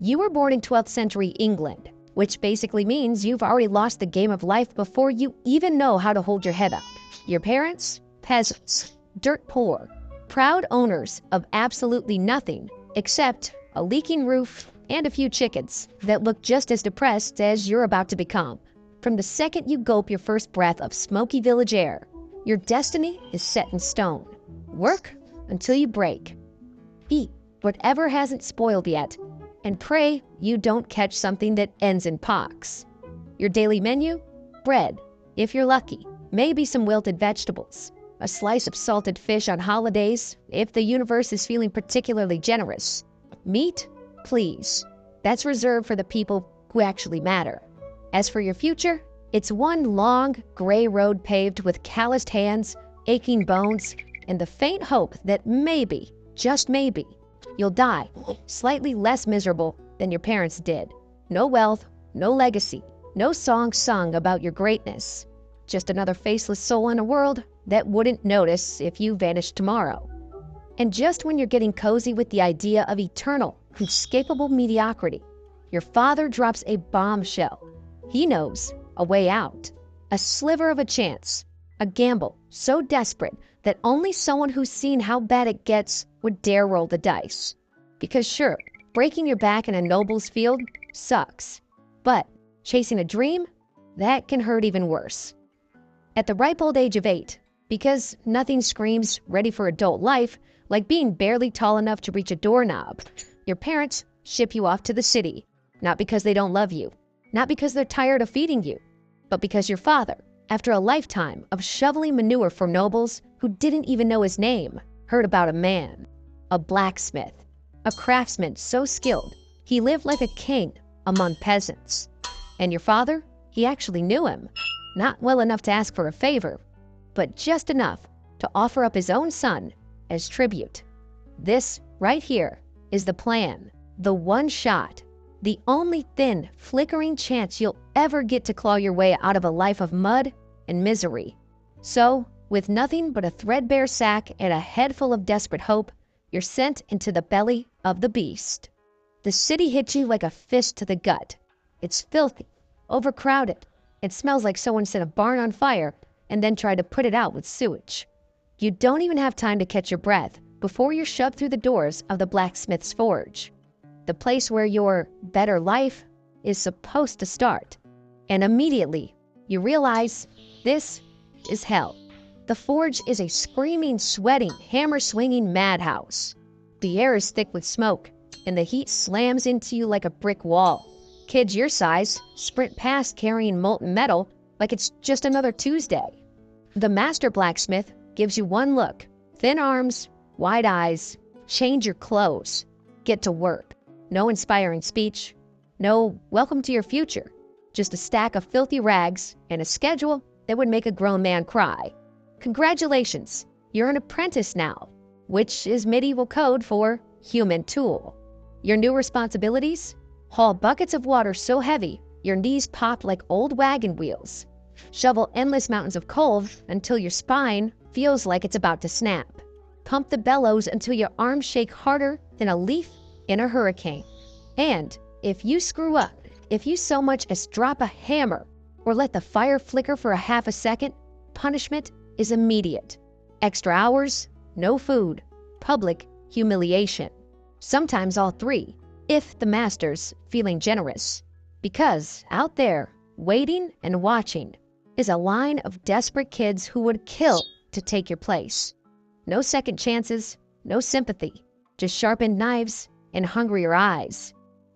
You were born in 12th century England, which basically means you've already lost the game of life before you even know how to hold your head up. Your parents? Peasants. Dirt poor. Proud owners of absolutely nothing except a leaking roof and a few chickens that look just as depressed as you're about to become. From the second you gulp your first breath of smoky village air, your destiny is set in stone. Work until you break. Eat whatever hasn't spoiled yet, and pray you don't catch something that ends in pox. Your daily menu? Bread, if you're lucky. Maybe some wilted vegetables. A slice of salted fish on holidays, if the universe is feeling particularly generous. Meat? Please. That's reserved for the people who actually matter. As for your future, it's one long, gray road paved with calloused hands, aching bones, and the faint hope that maybe, just maybe, you'll die slightly less miserable than your parents did. No wealth, no legacy, no song sung about your greatness. Just another faceless soul in a world that wouldn't notice if you vanished tomorrow. And just when you're getting cozy with the idea of eternal, inescapable mediocrity, your father drops a bombshell. He knows a way out, a sliver of a chance, a gamble so desperate that only someone who's seen how bad it gets would dare roll the dice. Because sure, breaking your back in a noble's field sucks, but chasing a dream, that can hurt even worse. At the ripe old age of 8, because nothing screams ready for adult life like being barely tall enough to reach a doorknob, your parents ship you off to the city, not because they don't love you, not because they're tired of feeding you, but because your father, after a lifetime of shoveling manure for nobles who didn't even know his name, heard about a man, a blacksmith, a craftsman so skilled he lived like a king among peasants. And your father, he actually knew him, not well enough to ask for a favor, but just enough to offer up his own son as tribute. This right here is the plan, the one shot, the only thin, flickering chance you'll ever get to claw your way out of a life of mud and misery. So, with nothing but a threadbare sack and a head full of desperate hope, you're sent into the belly of the beast. The city hits you like a fist to the gut. It's filthy, overcrowded. It smells like someone set a barn on fire and then tried to put it out with sewage. You don't even have time to catch your breath before you're shoved through the doors of the blacksmith's forge, the place where your better life is supposed to start. And immediately, you realize this is hell. The forge is a screaming, sweating, hammer-swinging madhouse. The air is thick with smoke, and the heat slams into you like a brick wall. Kids your size sprint past carrying molten metal like it's just another Tuesday. The master blacksmith gives you one look, thin arms, wide eyes, change your clothes, get to work. No inspiring speech, no welcome to your future, just a stack of filthy rags and a schedule that would make a grown man cry. Congratulations, you're an apprentice now, which is medieval code for human tool. Your new responsibilities? Haul buckets of water so heavy your knees pop like old wagon wheels. Shovel endless mountains of coal until your spine feels like it's about to snap. Pump the bellows until your arms shake harder than a leaf in a hurricane. And if you screw up, if you so much as drop a hammer or let the fire flicker for a half a second, punishment is immediate. Extra hours, no food, public humiliation. Sometimes all three, if the master's feeling generous. Because out there, waiting and watching, is a line of desperate kids who would kill to take your place. No second chances, no sympathy, just sharpened knives and hungrier eyes.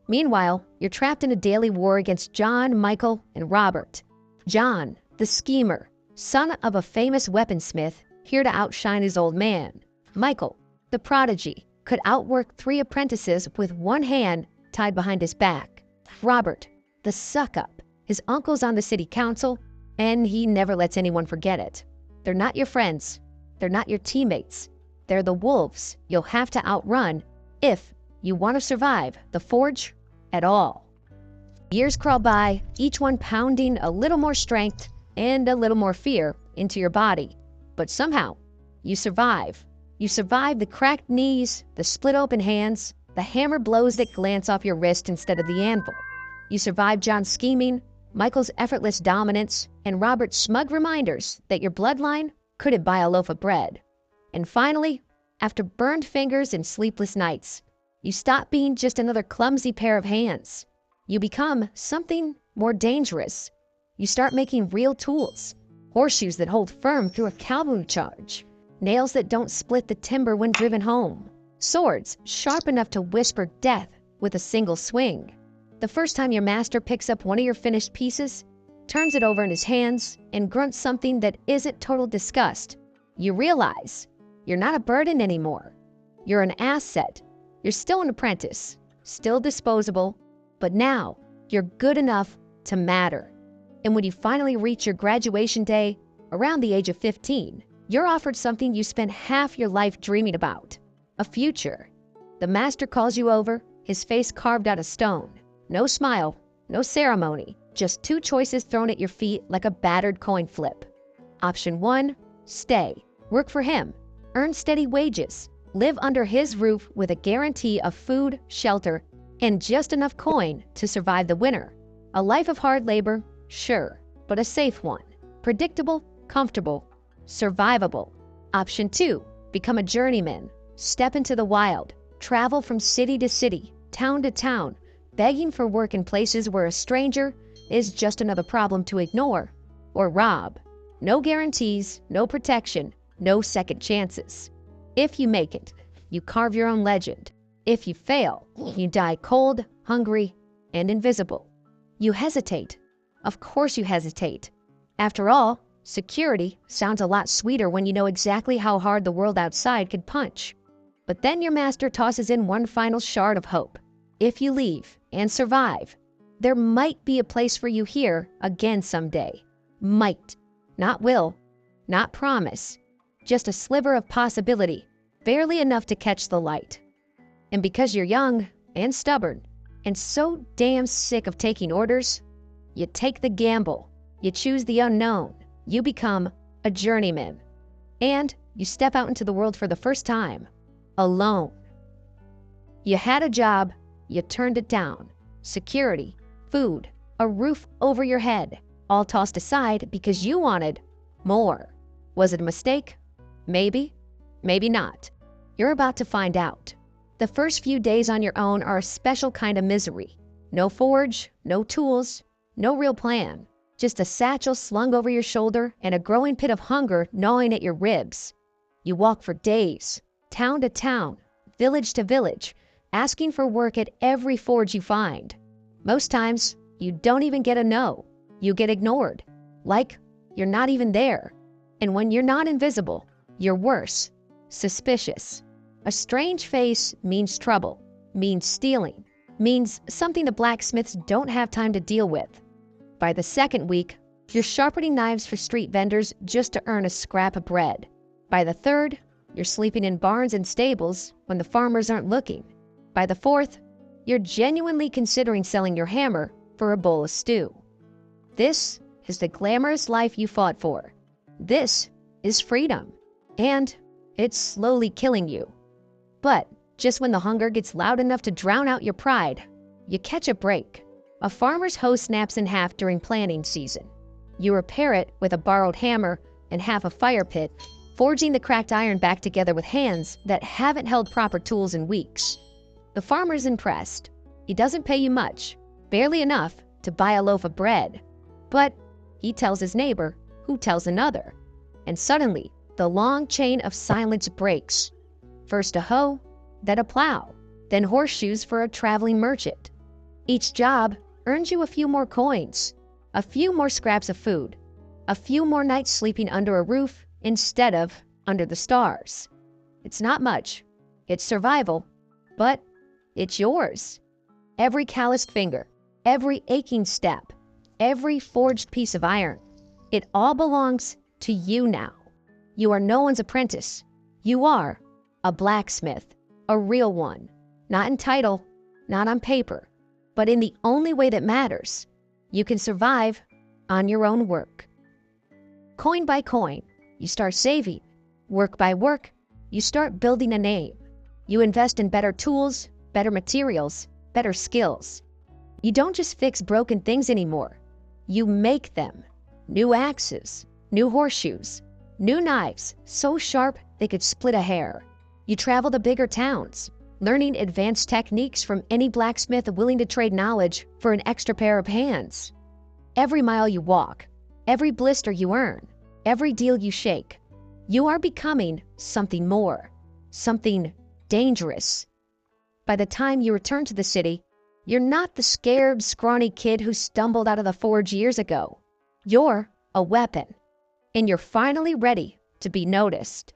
Meanwhile, you're trapped in a daily war against John, Michael, and Robert. John, the schemer, son of a famous weaponsmith, here to outshine his old man. Michael, the prodigy, could outwork 3 apprentices with one hand tied behind his back. Robert, the suck-up, his uncle's on the city council, and he never lets anyone forget it. They're not your friends. They're not your teammates. They're the wolves you'll have to outrun if you want to survive the forge at all. Years crawl by, each one pounding a little more strength and a little more fear into your body. But somehow, you survive. You survive the cracked knees, the split open hands, the hammer blows that glance off your wrist instead of the anvil. You survive John's scheming, Michael's effortless dominance, and Robert's smug reminders that your bloodline couldn't buy a loaf of bread. And finally, after burned fingers and sleepless nights, you stop being just another clumsy pair of hands. You become something more dangerous. You start making real tools, horseshoes that hold firm through a cavalry charge, nails that don't split the timber when driven home, swords sharp enough to whisper death with a single swing. The first time your master picks up one of your finished pieces, turns it over in his hands, and grunts something that isn't total disgust, you realize you're not a burden anymore. You're an asset. You're still an apprentice, still disposable, but now you're good enough to matter. And when you finally reach your graduation day, around the age of 15, you're offered something you spent half your life dreaming about, a future. The master calls you over, his face carved out of stone. No smile, no ceremony, just two choices thrown at your feet like a battered coin flip. Option 1, stay, work for him, earn steady wages, live under his roof with a guarantee of food, shelter, and just enough coin to survive the winter. A life of hard labor, sure, but a safe one. Predictable, comfortable, survivable. Option 2, become a journeyman, step into the wild, travel from city to city, town to town, begging for work in places where a stranger is just another problem to ignore or rob. No guarantees, no protection, no second chances. If you make it, you carve your own legend. If you fail, you die cold, hungry, and invisible. You hesitate. Of course you hesitate. After all, security sounds a lot sweeter when you know exactly how hard the world outside could punch. But then your master tosses in one final shard of hope. If you leave and survive, there might be a place for you here again someday. Might. Not will. Not promise. Just a sliver of possibility, barely enough to catch the light. And because you're young and stubborn and so damn sick of taking orders, you take the gamble. You choose the unknown. You become a journeyman. And you step out into the world for the first time, alone. You had a job, you turned it down. Security, food, a roof over your head, all tossed aside because you wanted more. Was it a mistake? Maybe, maybe not. You're about to find out. The first few days on your own are a special kind of misery. No forge, no tools, no real plan. Just a satchel slung over your shoulder and a growing pit of hunger gnawing at your ribs. You walk for days, town to town, village to village, asking for work at every forge you find. Most times, you don't even get a no. You get ignored, like you're not even there. And when you're not invisible, you're worse, suspicious. A strange face means trouble, means stealing, means something the blacksmiths don't have time to deal with. By the second week, you're sharpening knives for street vendors just to earn a scrap of bread. By the third, you're sleeping in barns and stables when the farmers aren't looking. By the fourth, you're genuinely considering selling your hammer for a bowl of stew. This is the glamorous life you fought for. This is freedom. And it's slowly killing you. But just when the hunger gets loud enough to drown out your pride, you catch a break. A farmer's hoe snaps in half during planting season. You repair it with a borrowed hammer and half a fire pit, forging the cracked iron back together with hands that haven't held proper tools in weeks. The farmer's impressed. He doesn't pay you much, barely enough to buy a loaf of bread. But he tells his neighbor, who tells another. And suddenly, the long chain of silence breaks. First a hoe, then a plow, then horseshoes for a traveling merchant. Each job earns you a few more coins, a few more scraps of food, a few more nights sleeping under a roof instead of under the stars. It's not much. It's survival, but it's yours. Every calloused finger, every aching step, every forged piece of iron, it all belongs to you now. You are no one's apprentice. You are a blacksmith, a real one, not in title, not on paper, but in the only way that matters. You can survive on your own work. Coin by coin, you start saving. Work by work, you start building a name. You invest in better tools, better materials, better skills. You don't just fix broken things anymore. You make them. New axes, new horseshoes, new knives so sharp they could split a hair. You travel to bigger towns, learning advanced techniques from any blacksmith willing to trade knowledge for an extra pair of hands. Every mile you walk, every blister you earn, every deal you shake, you are becoming something more, something dangerous. By the time you return to the city, you're not the scared, scrawny kid who stumbled out of the forge years ago. You're a weapon, and you're finally ready to be noticed.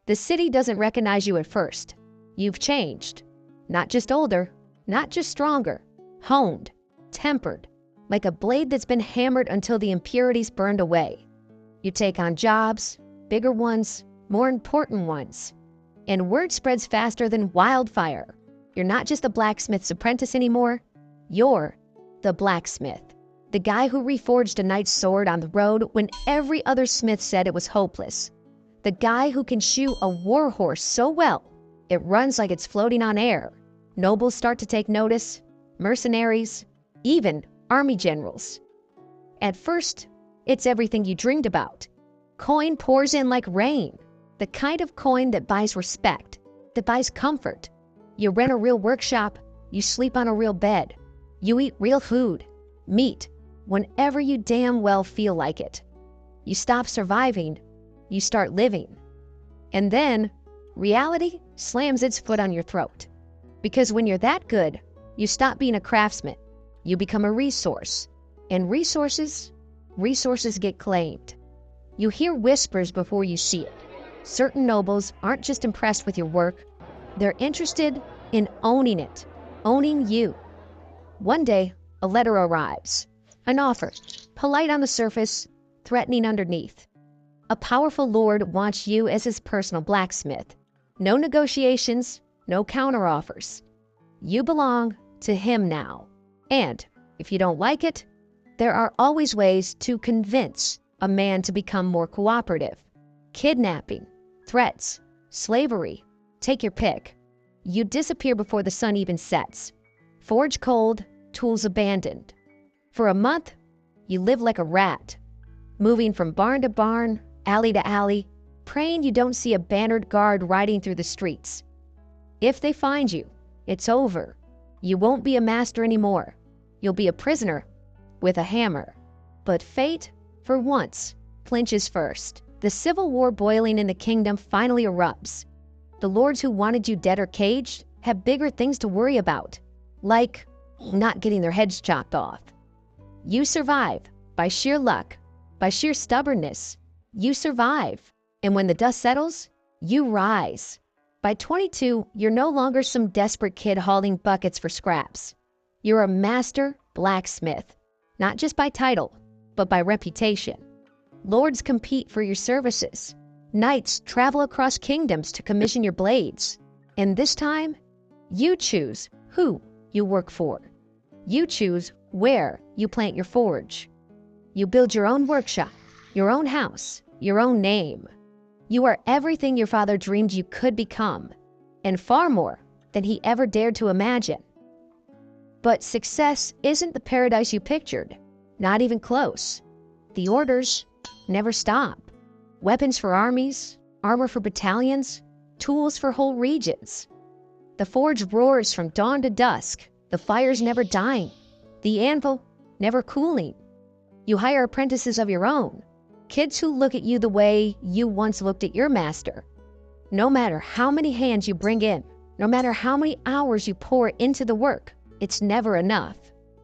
The city doesn't recognize you at first. You've changed. Not just older, not just stronger, honed, tempered, like a blade that's been hammered until the impurities burned away. You take on jobs, bigger ones, more important ones. And word spreads faster than wildfire. You're not just a blacksmith's apprentice anymore. You're the blacksmith. The guy who reforged a knight's sword on the road when every other smith said it was hopeless. The guy who can shoe a war horse so well, it runs like it's floating on air. Nobles start to take notice, mercenaries, even army generals. At first, it's everything you dreamed about. Coin pours in like rain. The kind of coin that buys respect, that buys comfort. You rent a real workshop, you sleep on a real bed, you eat real food, meat, whenever you damn well feel like it. You stop surviving, you start living. And then, reality slams its foot on your throat. Because when you're that good, you stop being a craftsman, you become a resource. And resources get claimed. You hear whispers before you see it. Certain nobles aren't just impressed with your work, they're interested in owning it, owning you. One day, a letter arrives, an offer, polite on the surface, threatening underneath. A powerful lord wants you as his personal blacksmith. No negotiations, no counteroffers. You belong to him now. And if you don't like it, there are always ways to convince a man to become more cooperative. Kidnapping, threats, slavery, take your pick. You disappear before the sun even sets. Forge cold, tools abandoned. For a month, you live like a rat, moving from barn to barn, alley to alley, praying you don't see a bannered guard riding through the streets. If they find you, it's over. You won't be a master anymore. You'll be a prisoner with a hammer. But fate, for once, flinches first. The civil war boiling in the kingdom finally erupts. The lords who wanted you dead or caged have bigger things to worry about, like not getting their heads chopped off. You survive by sheer luck, by sheer stubbornness. You survive. And when the dust settles, you rise. By 22, you're no longer some desperate kid hauling buckets for scraps. You're a master blacksmith, not just by title, but by reputation. Lords compete for your services. Knights travel across kingdoms to commission your blades. And this time, you choose who you work for. You choose where you plant your forge. You build your own workshop, your own house, your own name. You are everything your father dreamed you could become, and far more than he ever dared to imagine. But success isn't the paradise you pictured, not even close. The orders never stop. Weapons for armies, armor for battalions, tools for whole regions. The forge roars from dawn to dusk, the fires never dying, the anvil never cooling. You hire apprentices of your own, kids who look at you the way you once looked at your master. No matter how many hands you bring in, no matter how many hours you pour into the work, it's never enough.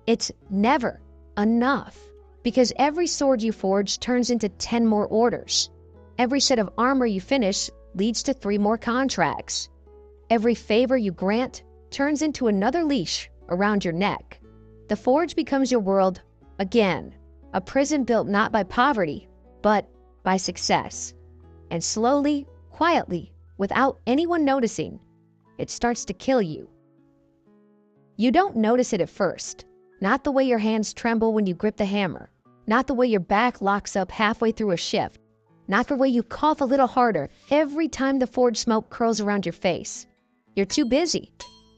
It's never enough. Because every sword you forge turns into 10 more orders. Every set of armor you finish leads to 3 more contracts. Every favor you grant turns into another leash around your neck. The forge becomes your world again, a prison built not by poverty, but by success. And slowly, quietly, without anyone noticing, it starts to kill you. You don't notice it at first. Not the way your hands tremble when you grip the hammer. Not the way your back locks up halfway through a shift. Not the way you cough a little harder every time the forge smoke curls around your face. You're too busy.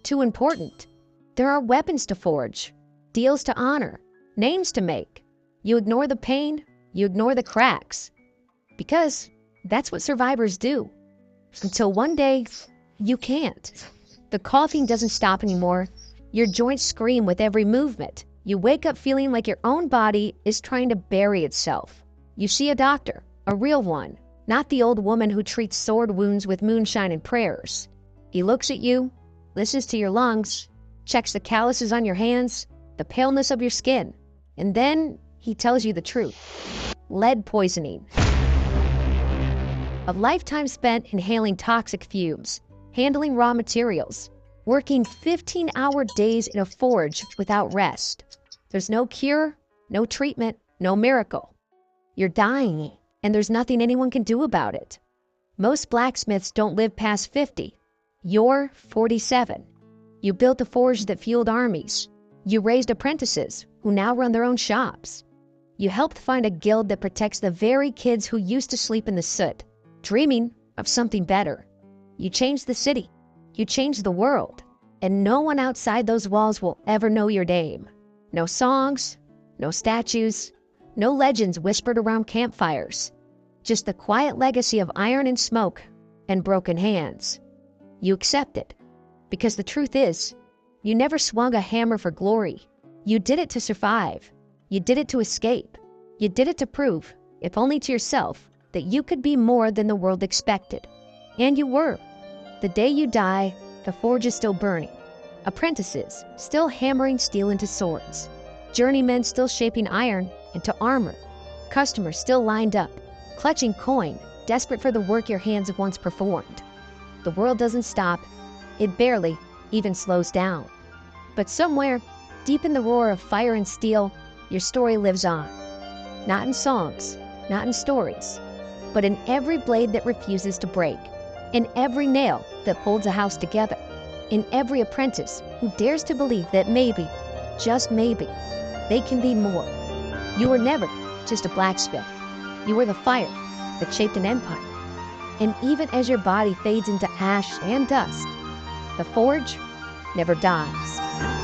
too important. There are weapons to forge, deals to honor, names to make. You ignore the pain, you ignore the cracks. Because that's what survivors do. Until one day, you can't. The coughing doesn't stop anymore. Your joints scream with every movement. You wake up feeling like your own body is trying to bury itself. You see a doctor, a real one, not the old woman who treats sword wounds with moonshine and prayers. He looks at you, listens to your lungs, checks the calluses on your hands, the paleness of your skin, and then he tells you the truth. Lead poisoning. A lifetime spent inhaling toxic fumes, handling raw materials, working 15-hour days in a forge without rest. There's no cure, no treatment, no miracle. You're dying, and there's nothing anyone can do about it. Most blacksmiths don't live past 50. You're 47. You built a forge that fueled armies. You raised apprentices who now run their own shops. You helped find a guild that protects the very kids who used to sleep in the soot, dreaming of something better. You changed the city. You changed the world. And no one outside those walls will ever know your name. No songs, no statues, no legends whispered around campfires. Just the quiet legacy of iron and smoke and broken hands. You accept it. Because the truth is, you never swung a hammer for glory. You did it to survive. You did it to escape. You did it to prove, if only to yourself, that you could be more than the world expected. And you were. The day you die, the forge is still burning. Apprentices still hammering steel into swords. Journeymen still shaping iron into armor. Customers still lined up, clutching coin, desperate for the work your hands have once performed. The world doesn't stop. It barely even slows down. But somewhere, deep in the roar of fire and steel, your story lives on. Not in songs, not in stories, but in every blade that refuses to break, in every nail that holds a house together, in every apprentice who dares to believe that maybe, just maybe, they can be more. You were never just a blacksmith. You were the fire that shaped an empire. And even as your body fades into ash and dust, the forge never dies.